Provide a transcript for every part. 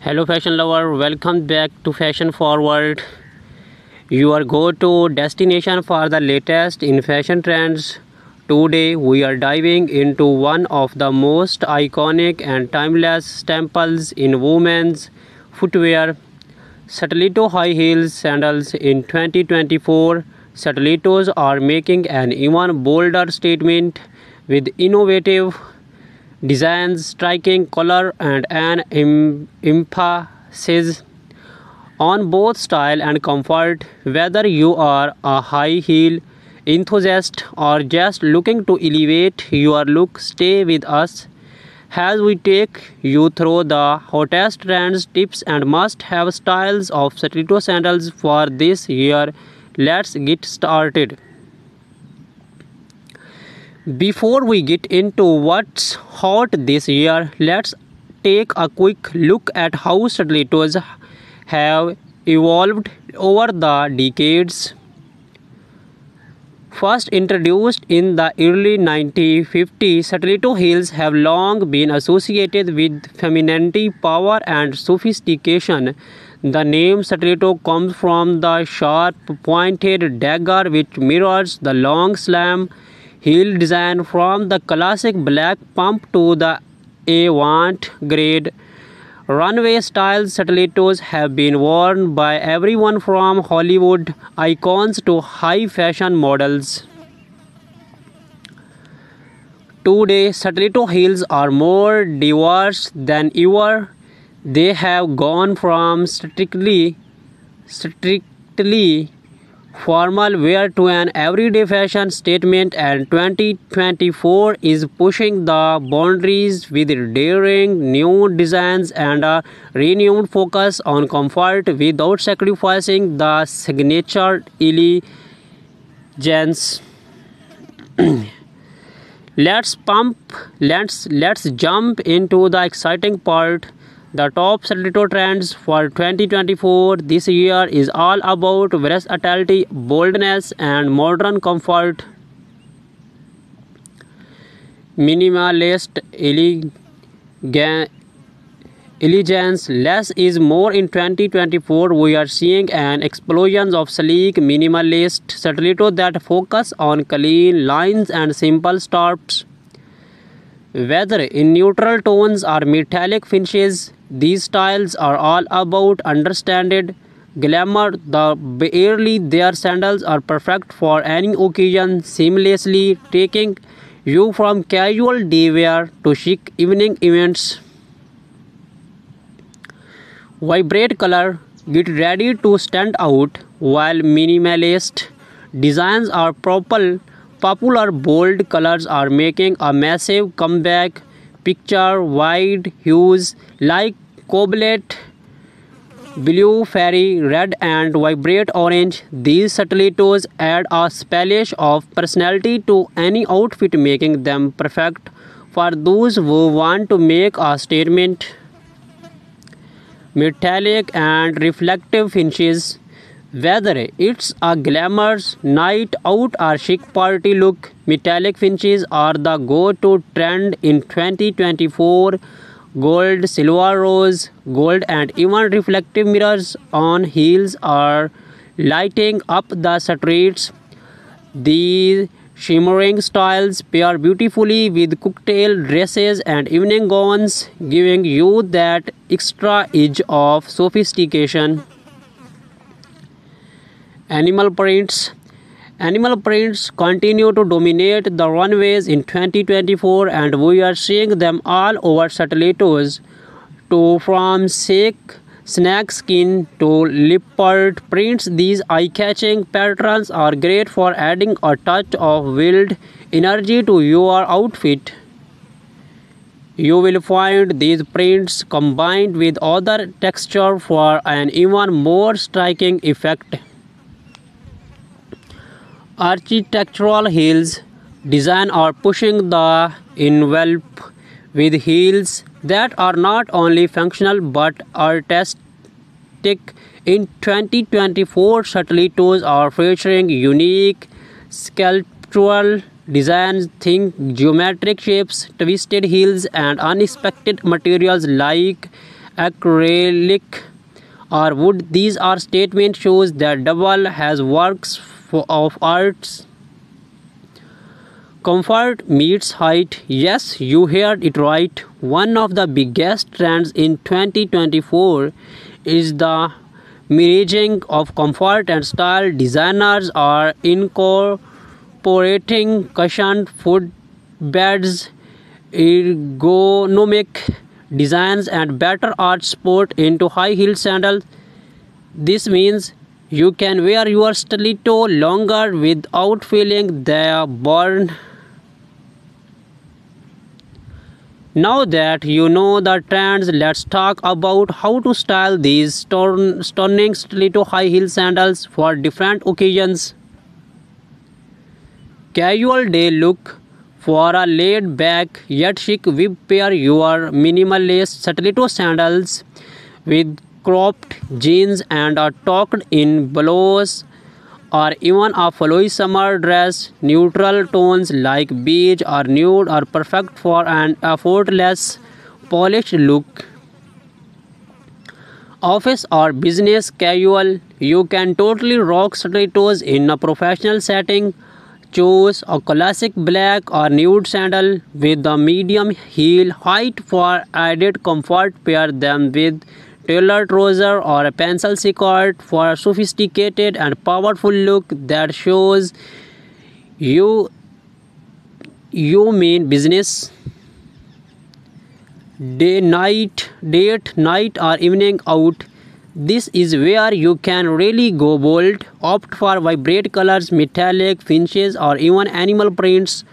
Hello fashion lover, welcome back to Fashion Forward, your go-to destination for the latest in fashion trends. Today we are diving into one of the most iconic and timeless staples in women's footwear, Stiletto high heels sandals. In 2024, stilettos are making an even bolder statement with innovative designs, striking color, and an emphasis on both style and comfort. Whether you are a high heel enthusiast or just looking to elevate your look, stay with us as we take you through the hottest trends, tips, and must have styles of stiletto sandals for this year. Let's get started. Before we get into what's hot this year, let's take a quick look at how stilettos have evolved over the decades. First introduced in the early 1950s, stiletto heels have long been associated with femininity, power, and sophistication. The name stiletto comes from the sharp, pointed dagger which mirrors the long slam heel design from the classic black pump to the avant-garde runway style. Stilettos have been worn by everyone from Hollywood icons to high fashion models. Today, stiletto heels are more diverse than ever. They have gone from strictly formal wear to an everyday fashion statement, and 2024 is pushing the boundaries with daring new designs and a renewed focus on comfort without sacrificing the signature elegance. Let's jump into the exciting part. The top stiletto trends for 2024 this year is all about versatility, boldness, and modern comfort. Minimalist elegance, less is more. In 2024, we are seeing an explosion of sleek, minimalist stiletto that focus on clean lines and simple stops. Whether in neutral tones or metallic finishes, these styles are all about understated glamour. Their sandals are perfect for any occasion, seamlessly taking you from casual day wear to chic evening events. Vibrant color, get ready to stand out. While minimalist designs are popular, bold colors are making a massive comeback. Picture wide hues like cobalt blue, fairy red, and vibrant orange. These stilettos add a splash of personality to any outfit, making them perfect for those who want to make a statement. Metallic and reflective finishes. Whether it's a glamorous night out or chic party look, metallic finishes are the go-to trend in 2024. Gold, silver, rose, gold, and even reflective mirrors on heels are lighting up the streets. These shimmering styles pair beautifully with cocktail dresses and evening gowns, giving you that extra edge of sophistication. Animal prints. Animal prints continue to dominate the runways in 2024, and we are seeing them all over stilettos, to from snake skin to leopard prints. These eye-catching patterns are great for adding a touch of wild energy to your outfit. You will find these prints combined with other texture for an even more striking effect. Architectural heels design are pushing the envelope with heels that are not only functional but artistic. In 2024, stilettos are featuring unique sculptural designs. Think geometric shapes, twisted heels, and unexpected materials like acrylic, or wood. These are statement shows that double has works of arts. Comfort meets height. Yes, you heard it right. One of the biggest trends in 2024 is the merging of comfort and style. Designers are incorporating cushioned footbeds, ergonomic designs, and better art support into high-heeled sandals. This means you can wear your stiletto longer without feeling they burn. Now that you know the trends, let's talk about how to style these stunning stiletto high heel sandals for different occasions. Casual day look. For a laid back yet chic vibe, pair your minimalist stiletto sandals with cropped jeans and a tucked in blouse, or even a flowy summer dress. Neutral tones like beige or nude are perfect for an effortless, polished look. Office or business casual, you can totally rock stilettos in a professional setting. Choose a classic black or nude sandal with a medium heel height for added comfort. Pair them with tailored trouser or a pencil skirt for a sophisticated and powerful look that shows you mean business. Date night or evening out. This is where you can really go bold. Opt for vibrant colors, metallic finishes, or even animal prints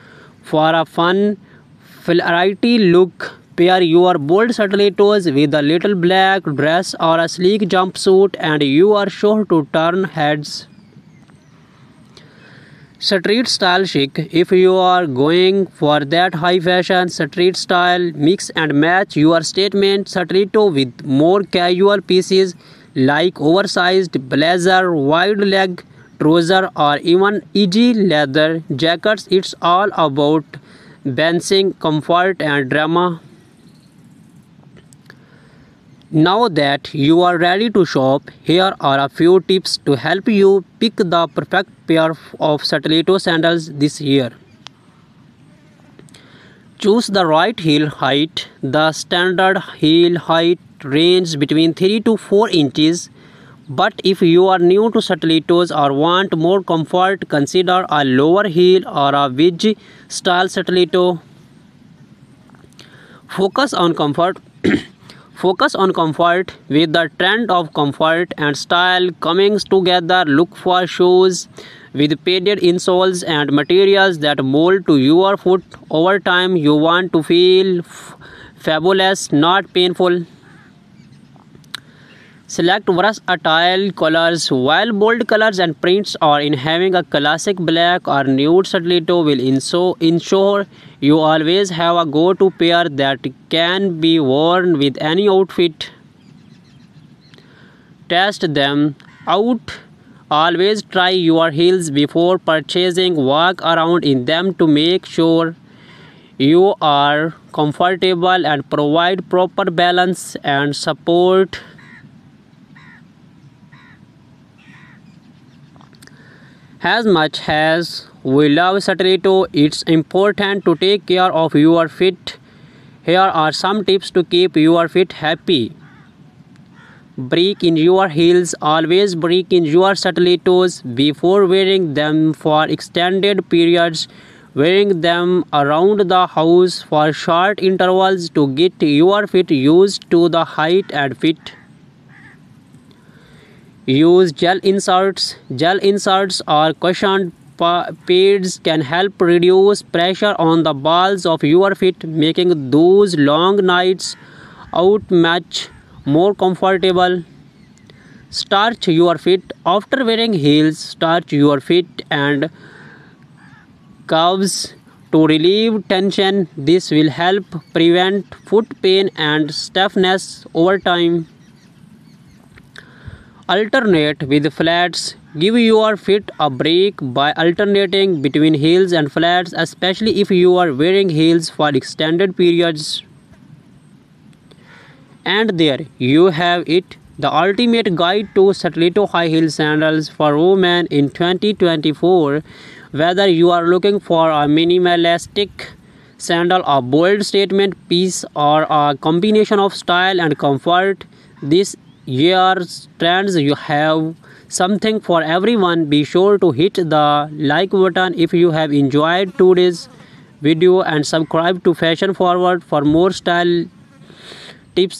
for a fun, flighty look. Pair your bold stilettos with a little black dress or a sleek jumpsuit, and you are sure to turn heads. Street style chic. If you are going for that high fashion street style, mix and match your statement stiletto with more casual pieces like oversized blazer, wide leg trouser, or even easy leather jackets. It's all about balancing comfort and drama. Now that you are ready to shop, here are a few tips to help you pick the perfect pair of stiletto sandals this year. Choose the right heel height. The standard heel height ranges between 3 to 4 inches. But if you are new to stilettos or want more comfort, consider a lower heel or a wedge style stiletto. Focus on comfort. Focus on comfort. With the trend of comfort and style coming together, look for shoes with padded insoles and materials that mold to your foot. Over time, you want to feel fabulous, not painful. Select versatile colors. While bold colors and prints are in, having a classic black or nude stiletto will ensure you always have a go-to pair that can be worn with any outfit. Test them out. Always try your heels before purchasing. Walk around in them to make sure you are comfortable and provide proper balance and support. As much as we love stiletto, it's important to take care of your feet. Here are some tips to keep your feet happy. Break in your heels. Always break in your stilettos before wearing them for extended periods. Wearing them around the house for short intervals to get your feet used to the height and fit. Use gel inserts. Gel inserts or cushioned pads can help reduce pressure on the balls of your feet, making those long nights out much more comfortable. Starch your feet. After wearing heels, starch your feet and calves to relieve tension. This will help prevent foot pain and stiffness over time. Alternate with flats. Give your feet a break by alternating between heels and flats, especially if you are wearing heels for extended periods. And there you have it, the ultimate guide to stiletto high heel sandals for women in 2024. Whether you are looking for a minimalistic sandal, a bold statement piece, or a combination of style and comfort, this year's trends you have something for everyone. Be sure to hit the like button if you have enjoyed today's video and subscribe to Fashion Forward for more style tips